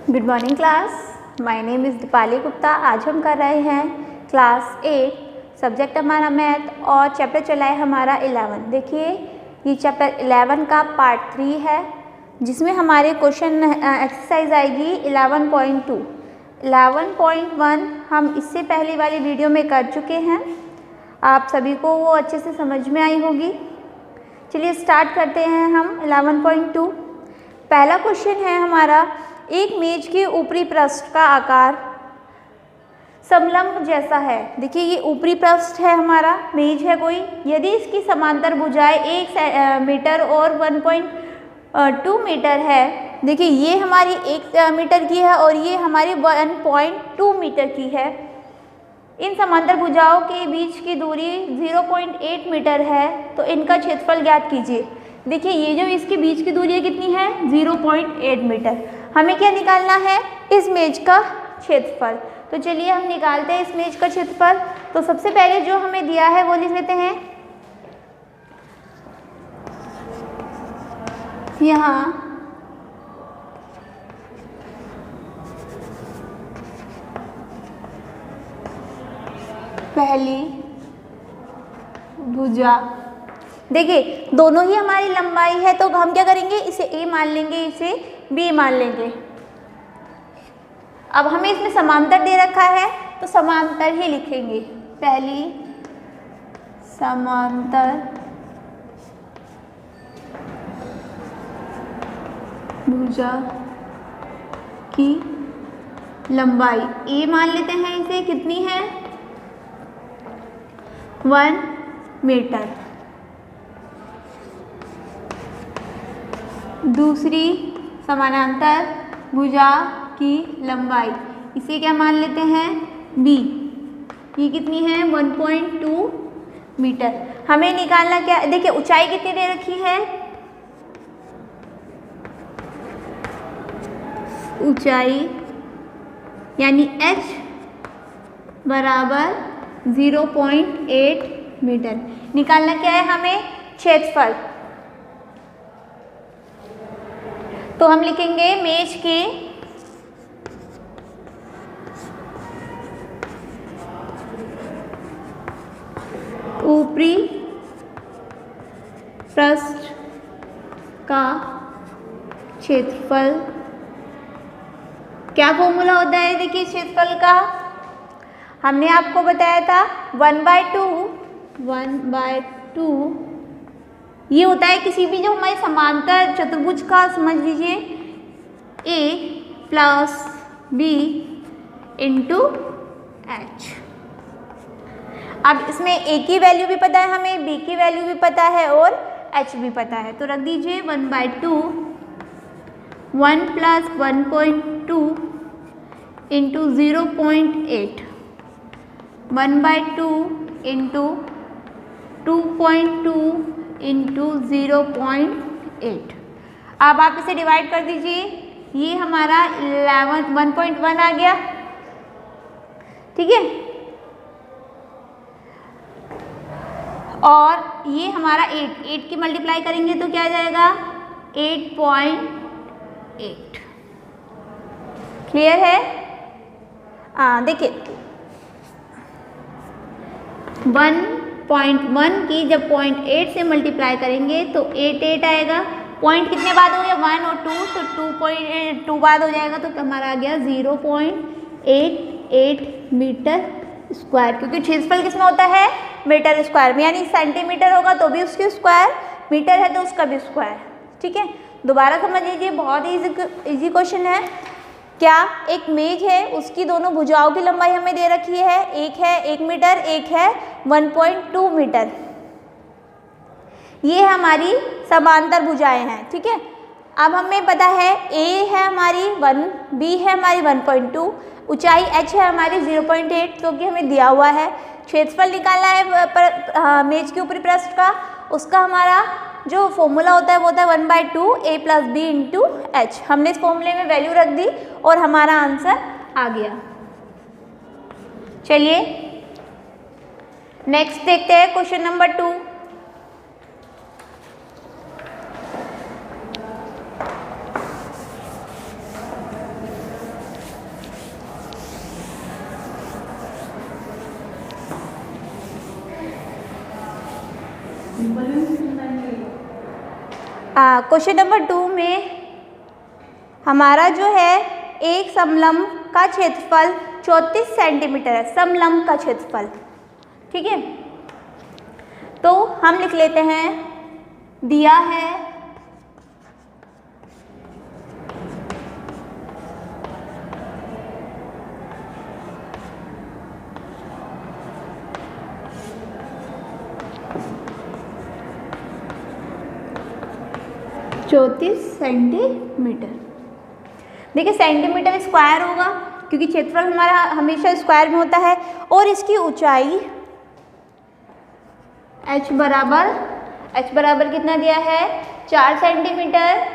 Good morning class, my name is Deepali Gupta. आज हम कर रहे हैं क्लास 8, सब्जेक्ट हमारा मैथ और चैप्टर चला है हमारा 11। देखिए ये चैप्टर 11 का पार्ट 3 है, जिसमें हमारे क्वेश्चन एक्सरसाइज आएगी 11.2। 11.1 हम इससे पहले वाली वीडियो में कर चुके हैं, आप सभी को वो अच्छे से समझ में आई होगी। चलिए स्टार्ट करते हैं हम 11.2। पहला क्वेश्चन है हमारा, एक मेज के ऊपरी पृष्ठ का आकार समलंब जैसा है। देखिए ये ऊपरी पृष्ठ है, हमारा मेज है कोई, यदि इसकी समांतर भुजाएं 1 मीटर और 1.2 मीटर है। देखिए ये हमारी 1 मीटर की है और ये हमारी 1.2 मीटर की है। इन समांतर भुजाओं के बीच की दूरी 0.8 मीटर है, तो इनका क्षेत्रफल ज्ञात कीजिए। देखिए ये जो इसके बीच की दूरी है कितनी है, 0.8 मीटर। हमें क्या निकालना है, इस मेज का क्षेत्रफल। तो चलिए हम निकालते हैं इस मेज का क्षेत्रफल। तो सबसे पहले जो हमें दिया है वो लिख लेते हैं यहाँ पहली भुजा। देखिए दोनों ही हमारी लंबाई है, तो हम क्या करेंगे, इसे ए मान लेंगे, इसे बी मान लेंगे। अब हमें इसमें समांतर दे रखा है तो समांतर ही लिखेंगे। पहली समांतर भुजा की लंबाई ए मान लेते हैं, इसे कितनी है, 1 मीटर। दूसरी समानांतर भुजा की लंबाई, इसे क्या मान लेते हैं, बी। ये कितनी है, 1.2 मीटर। हमें निकालना क्या, देखिए ऊंचाई कितनी दे रखी है, ऊंचाई यानी h बराबर 0.8 मीटर। निकालना क्या है हमें, क्षेत्रफल। तो हम लिखेंगे मेज के ऊपरी पृष्ठ का क्षेत्रफल। क्या फॉर्मूला होता है, देखिए क्षेत्रफल का हमने आपको बताया था 1/2 ये होता है किसी भी जो हमारे समांतर चतुर्भुज का, समझ लीजिए a plus b into h। अब इसमें a की वैल्यू भी पता है हमें, b की वैल्यू भी पता है और h भी पता है, तो रख दीजिए 1/2 1 + 1.2 इंटू 0.8 1/2 इंटू 2.2 इंटू 0.8। अब आप इसे डिवाइड कर दीजिए, ये हमारा 1.1 आ गया, ठीक है। और ये हमारा 8 की मल्टीप्लाई करेंगे तो क्या आ जाएगा, 8.8। क्लियर है। देखिए 1.1 की जब 0.8 से मल्टीप्लाई करेंगे तो 8 आएगा। पॉइंट कितने बाद हो गया, 1 और 2, तो 2.2 बाद हो जाएगा, तो हमारा आ गया 0.88 मीटर स्क्वायर। क्योंकि क्षेत्रफल किसमें होता है, मीटर स्क्वायर में, यानी सेंटीमीटर होगा तो भी उसकी स्क्वायर, मीटर है तो उसका भी स्क्वायर, ठीक है। दोबारा समझ लीजिए, बहुत ही इजी क्वेश्चन है। क्या एक मेज है, उसकी दोनों भुजाओं की लंबाई हमें दे रखी है, एक है 1 मीटर, एक है 1.2 मीटर। ये हमारी समांतर भुजाएं हैं, ठीक है। अब हमें पता है a है हमारी 1, b है हमारी 1.2, ऊंचाई h है हमारी 0.8, क्योंकि हमें दिया हुआ है। क्षेत्रफल निकालना है मेज के ऊपरी पृष्ठ का, उसका हमारा जो फॉर्मूला होता है वो होता है 1/2 a + b इंटू h। हमने इस फॉर्मूले में वैल्यू रख दी और हमारा आंसर आ गया। चलिए नेक्स्ट देखते हैं क्वेश्चन नंबर 2। क्वेश्चन नंबर 2 में हमारा जो है एक समलंब का क्षेत्रफल 34 सेंटीमीटर है, समलंब का क्षेत्रफल। ठीक है, तो हम लिख लेते हैं, दिया है सेंटीमीटर। देखिए सेंटीमीटर स्क्वायर होगा क्योंकि क्षेत्रफल हमारा हमेशा स्क्वायर में होता है, और इसकी ऊंचाई h बराबर कितना दिया है, 4 सेंटीमीटर।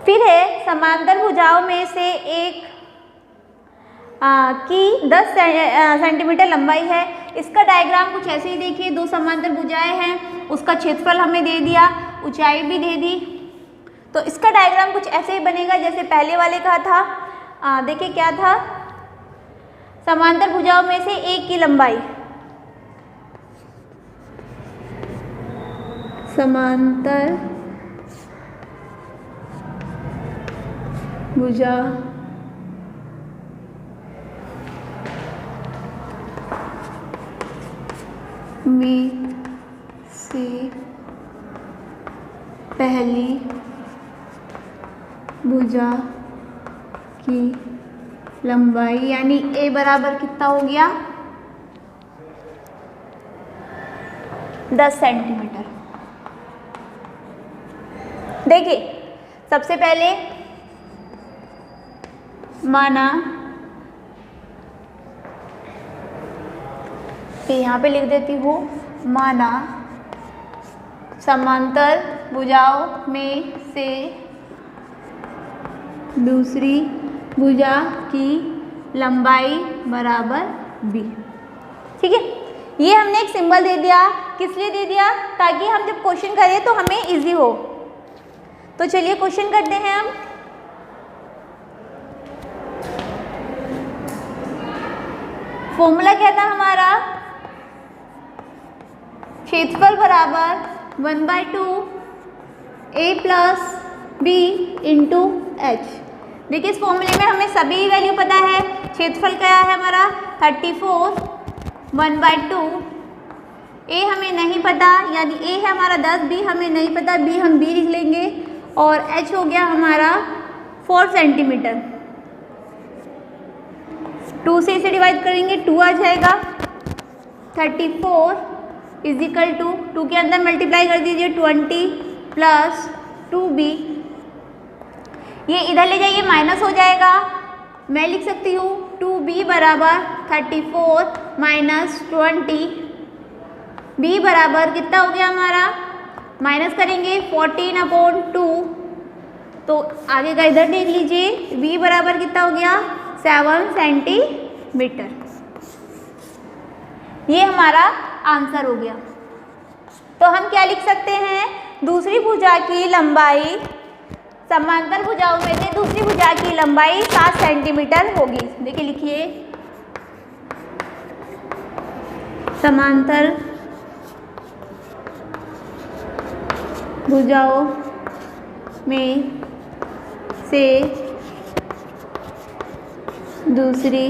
फिर है समांतर भुजाओं में से एक की 10 सेंटीमीटर लंबाई है। इसका डायग्राम कुछ ऐसे ही देखिए, दो समांतर भुजाएं हैं, उसका क्षेत्रफल हमें दे दिया, ऊंचाई भी दे दी। तो इसका डायग्राम कुछ ऐसे ही बनेगा जैसे पहले वाले का था। देखिए क्या था, समांतर भुजाओं में से एक की लंबाई, समांतर भुजा में से पहली भुजा की लंबाई यानी a बराबर कितना हो गया, 10 सेंटीमीटर। देखिए सबसे पहले माना, यहाँ पे लिख देती हूँ, माना समांतर भुजाओं में से दूसरी भुजा की लंबाई बराबर b। ठीक है, ये हमने एक सिंबल दे दिया, किस लिए दे दिया, ताकि हम जब क्वेश्चन करें तो हमें इजी हो। तो चलिए क्वेश्चन करते हैं हम। फॉर्मूला क्या था हमारा, क्षेत्रफल बराबर 1/2 a plus b into h। देखिए इस फॉर्मूले में हमें सभी वैल्यू पता है। क्षेत्रफल क्या है हमारा 34, 1/2, a हमें नहीं पता यानी a है हमारा 10, b हमें नहीं पता, b हम b लिख लेंगे, और h हो गया हमारा 4 सेंटीमीटर। 2 से इसे डिवाइड करेंगे 2 आ जाएगा। 34 इज इक्वल टू 2 के अंदर मल्टीप्लाई कर दीजिए 20 प्लस 2b, ये इधर ले जाइए माइनस हो जाएगा। मैं लिख सकती हूँ 2b बराबर 34 माइनस 20, b बराबर कितना हो गया हमारा, माइनस करेंगे 14/2, तो आगे का इधर देख लीजिए, b बराबर कितना हो गया 7 सेंटीमीटर। ये हमारा आंसर हो गया। तो हम क्या लिख सकते हैं, दूसरी भुजा की लंबाई, समांतर भुजाओं में से दूसरी भुजा की लंबाई 7 सेंटीमीटर होगी। देखिए लिखिए, समांतर भुजाओं में से दूसरी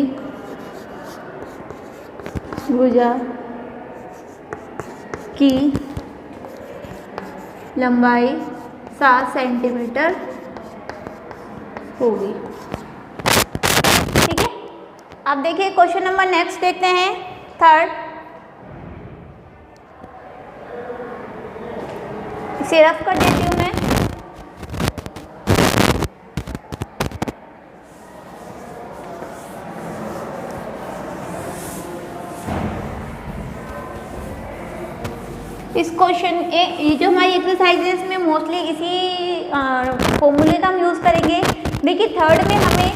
भुजा की लंबाई 7 सेंटीमीटर होगी। ठीक है, अब देखिए क्वेश्चन नंबर नेक्स्ट देखते हैं, थर्ड। इसे रफ कर देती हूँ मैं। इस क्वेश्चन ये जो हमारी एक्सरसाइज है इसमें मोस्टली इसी फॉर्मूले का हम यूज़ करेंगे। देखिए थर्ड में हमें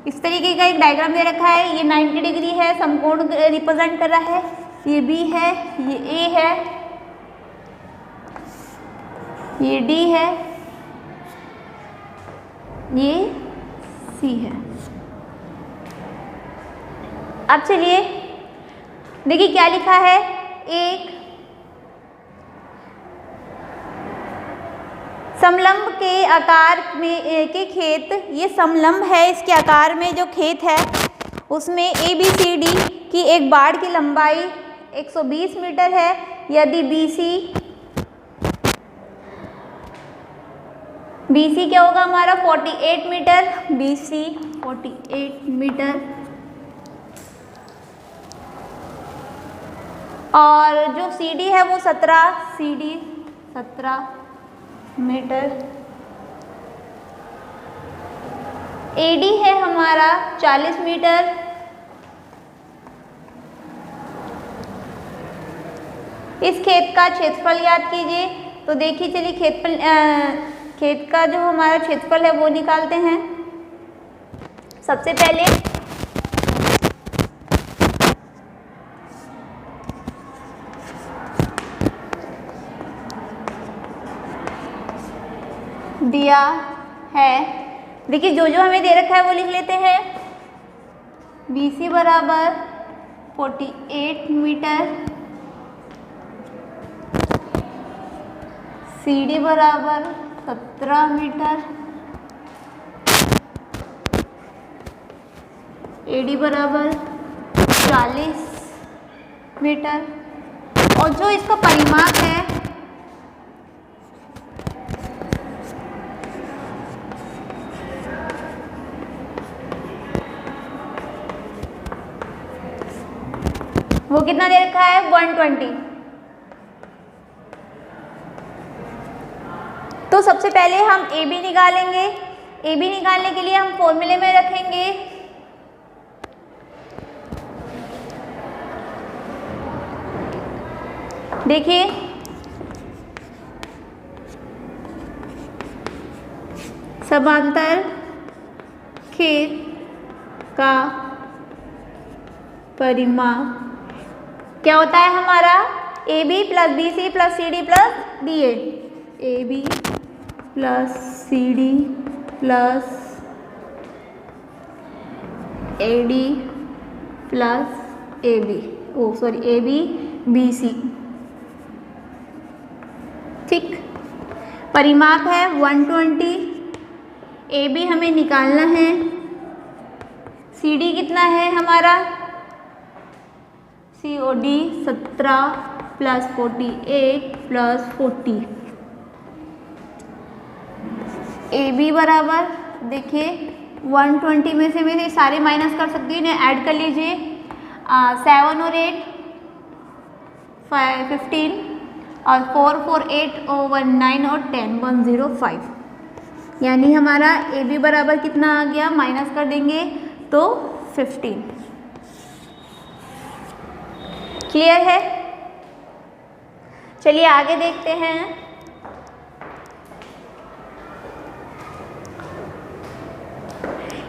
इस तरीके का एक डायग्राम दे रखा है, ये 90 डिग्री है, समकोण रिप्रेजेंट कर रहा है, ये B है, ये A है, ये D है, ये C सी है। अब चलिए देखिए क्या लिखा है, एक समलंब के आकार में के खेत, ये समलंब है, इसके आकार में जो खेत है उसमें ABCD की एक बाड़ की लंबाई 120 मीटर है। यदि BC क्या होगा हमारा 48 मीटर, BC 48 मीटर, और जो CD है वो 17 मीटर, AD है हमारा 40 मीटर, इस खेत का क्षेत्रफल याद कीजिए। तो देखिए चलिए खेत का जो हमारा क्षेत्रफल है वो निकालते हैं। सबसे पहले दिया है, देखिए जो जो हमें दे रखा है वो लिख लेते हैं। BC बराबर 48 मीटर, CD बराबर 17 मीटर, AD बराबर 40 मीटर, और जो इसका परिमाप है वो कितना दे रखा है 120। तो सबसे पहले हम AB निकालेंगे। AB निकालने के लिए हम फॉर्मूले में रखेंगे देखिए समांतर खेत का परिमाप क्या होता है हमारा, AB plus BC plus CD plus DA, AB plus CD plus AD plus AB BC, ठीक। परिमाप है 120, AB हमें निकालना है, CD कितना है हमारा COD 17 प्लस 48 प्लस 40, AB बराबर देखिए 120 में से सारे माइनस कर सकती हूँ, इन्हें ऐड कर लीजिए। 7 और 8 15 और 4 8 और 9 और 10 105, यानी हमारा AB बराबर कितना आ गया, माइनस कर देंगे तो 15। क्लियर है? चलिए आगे देखते हैं।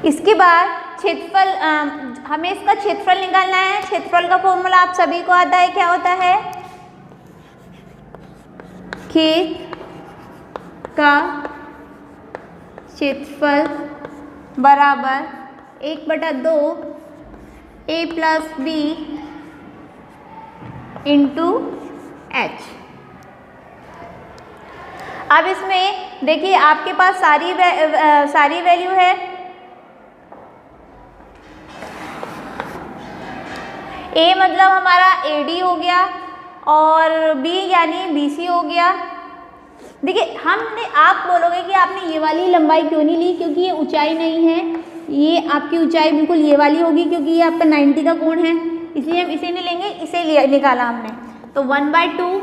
इसके बाद क्षेत्रफल, हमें इसका क्षेत्रफल निकालना है। क्षेत्रफल का फॉर्मूला आप सभी को आता है, क्या होता है, खेत का क्षेत्रफल बराबर 1/2 A plus B into H। अब इसमें देखिए आपके पास सारी वैल्यू है। A मतलब हमारा AD हो गया और B यानी BC हो गया। देखिए आप बोलोगे कि आपने ये वाली लंबाई क्यों नहीं ली, क्योंकि ये ऊंचाई नहीं है, ये आपकी ऊंचाई बिल्कुल ये वाली होगी, क्योंकि ये आपका 90 का कोण है, इसलिए हम इसे नहीं लेंगे, इसे निकाला हमने। तो 1/2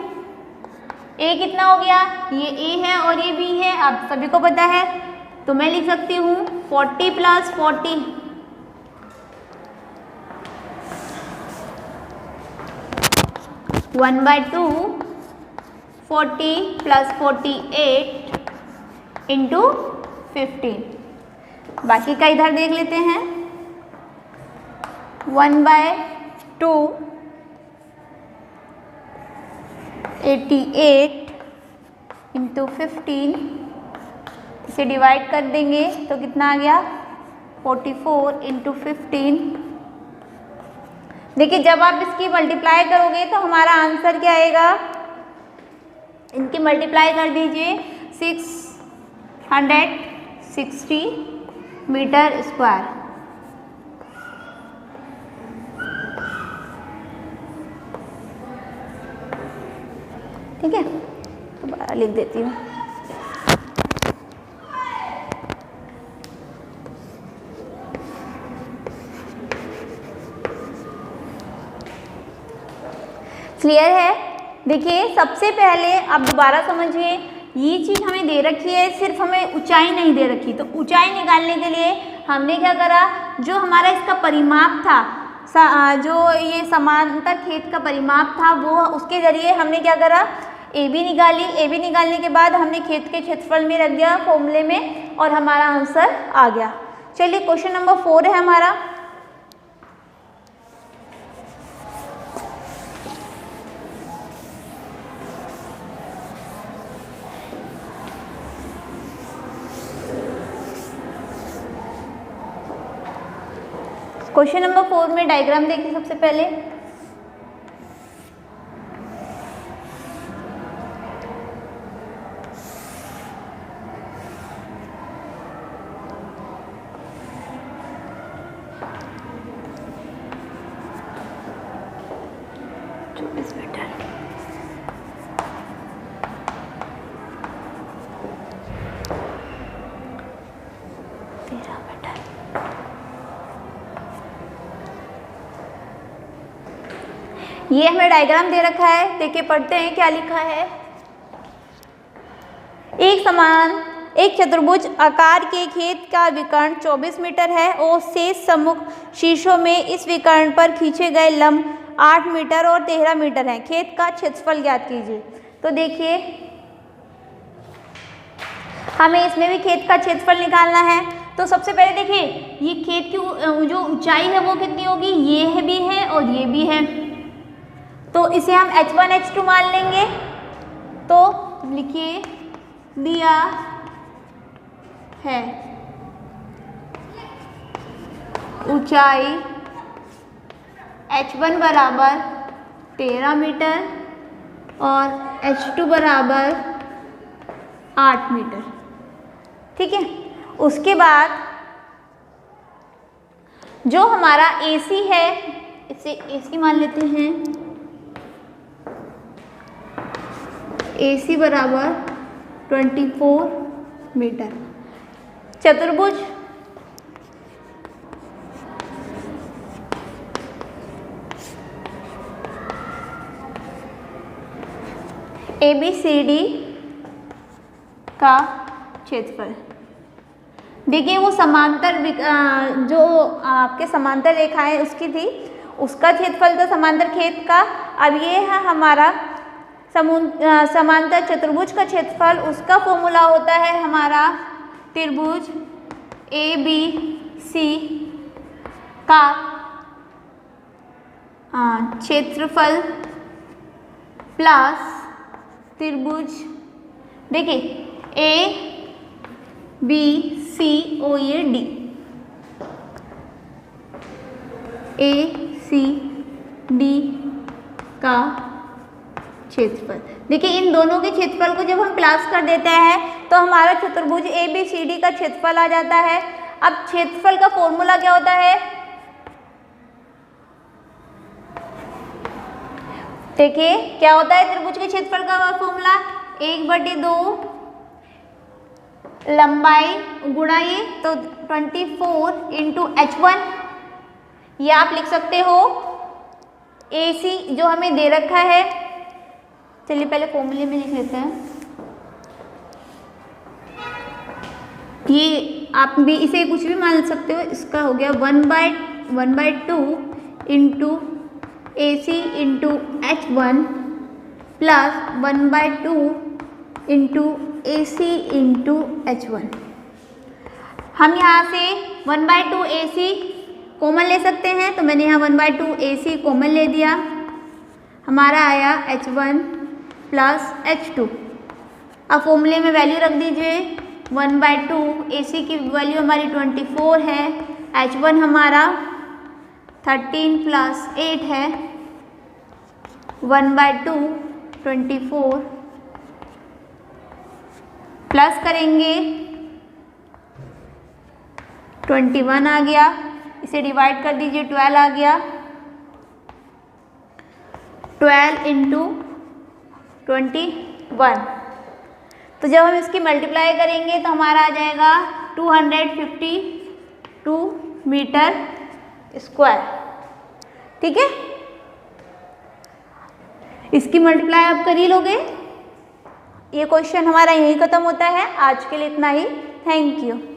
A कितना हो गया, ये A है और ये B है, आप सभी को पता है, तो मैं लिख सकती हूँ 40 प्लस 40 1/2 40 प्लस 48 इंटू 15। बाकी का इधर देख लेते हैं। 1/2 88 इंटू 15, इसे डिवाइड कर देंगे तो कितना आ गया 44 × 15। देखिए जब आप इसकी मल्टीप्लाई करोगे तो हमारा आंसर क्या आएगा, इनकी मल्टीप्लाई कर दीजिए 660 मीटर स्क्वायर। ठीक है, दोबारा लिख देती हूँ। क्लियर है। देखिए सबसे पहले आप दोबारा समझिए, ये चीज़ हमें दे रखी है, सिर्फ हमें ऊंचाई नहीं दे रखी, तो ऊंचाई निकालने के लिए हमने क्या करा, जो हमारा इसका परिमाप था, जो ये समांतर खेत का परिमाप था, वो उसके जरिए हमने क्या करा, ए बी निकाली। ए बी निकालने के बाद हमने खेत के क्षेत्रफल में रख दिया फॉर्मूले में और हमारा आंसर आ गया। चलिए क्वेश्चन नंबर 4 है हमारा। क्वेश्चन नंबर 4 में डायग्राम देखिए सबसे पहले। ये हमें डायग्राम दे रखा है, देखिए पढ़ते हैं क्या लिखा है। एक चतुर्भुज आकार के खेत का विकर्ण 24 मीटर है और शेष सम्मुख शीर्षों में इस विकर्ण पर खींचे गए लंब 8 मीटर और 13 मीटर हैं। खेत का क्षेत्रफल ज्ञात कीजिए। तो देखिए हमें इसमें भी खेत का क्षेत्रफल निकालना है। तो सबसे पहले देखिए ये खेत की जो ऊंचाई है वो कितनी होगी, ये भी है और ये भी है, तो इसे हम h1 h2 मान लेंगे। तो लिखिए दिया है ऊंचाई h1 बराबर 13 मीटर और h2 बराबर 8 मीटर। ठीक है, उसके बाद जो हमारा AC है, इसे AC मान लेते हैं, AC बराबर 24 मीटर। चतुर्भुज ABCD का क्षेत्रफल, देखिए वो समांतर जो आपके समांतर रेखाएं उसकी थी, उसका क्षेत्रफल था समांतर खेत का। अब ये है हमारा समांतर चतुर्भुज का क्षेत्रफल, उसका फॉर्मूला होता है हमारा त्रिभुज ABC का क्षेत्रफल प्लस त्रिभुज, देखिए ABCOED, ACD का क्षेत्रफल। देखिए इन दोनों के क्षेत्रफल को जब हम प्लस कर देते हैं तो हमारा चतुर्भुज ABCD का क्षेत्रफल आ जाता है। अब क्षेत्रफल का फॉर्मूला क्या होता है, देखिए क्या होता है त्रिभुज के क्षेत्रफल का फॉर्मूला, 1/2 लंबाई गुणा ये, तो 24 × h1, ये आप लिख सकते हो। AC जो हमें दे रखा है, चलिए पहले फॉर्मूले में लिख लेते हैं। ये आप भी इसे कुछ भी मान सकते हो, इसका हो गया 1/2 × AC × h1 plus 1/2 × AC × h1। हम यहाँ से 1/2 AC कॉमन ले सकते हैं, तो मैंने यहाँ 1/2 AC कॉमन ले दिया, हमारा आया h1 प्लस h2। अब फॉर्मूले में वैल्यू रख दीजिए, 1/2 AC की वैल्यू हमारी 24 है H1 हमारा 13 + 8 है, 1/2 24 प्लस करेंगे 21 आ गया, इसे डिवाइड कर दीजिए 12 आ गया, 12 × 21। तो जब हम इसकी मल्टीप्लाई करेंगे तो हमारा आ जाएगा 252 मीटर स्क्वायर। ठीक है, इसकी मल्टीप्लाई आप कर ही लोगे। ये क्वेश्चन हमारा यहीं ख़त्म होता है। आज के लिए इतना ही। Thank you.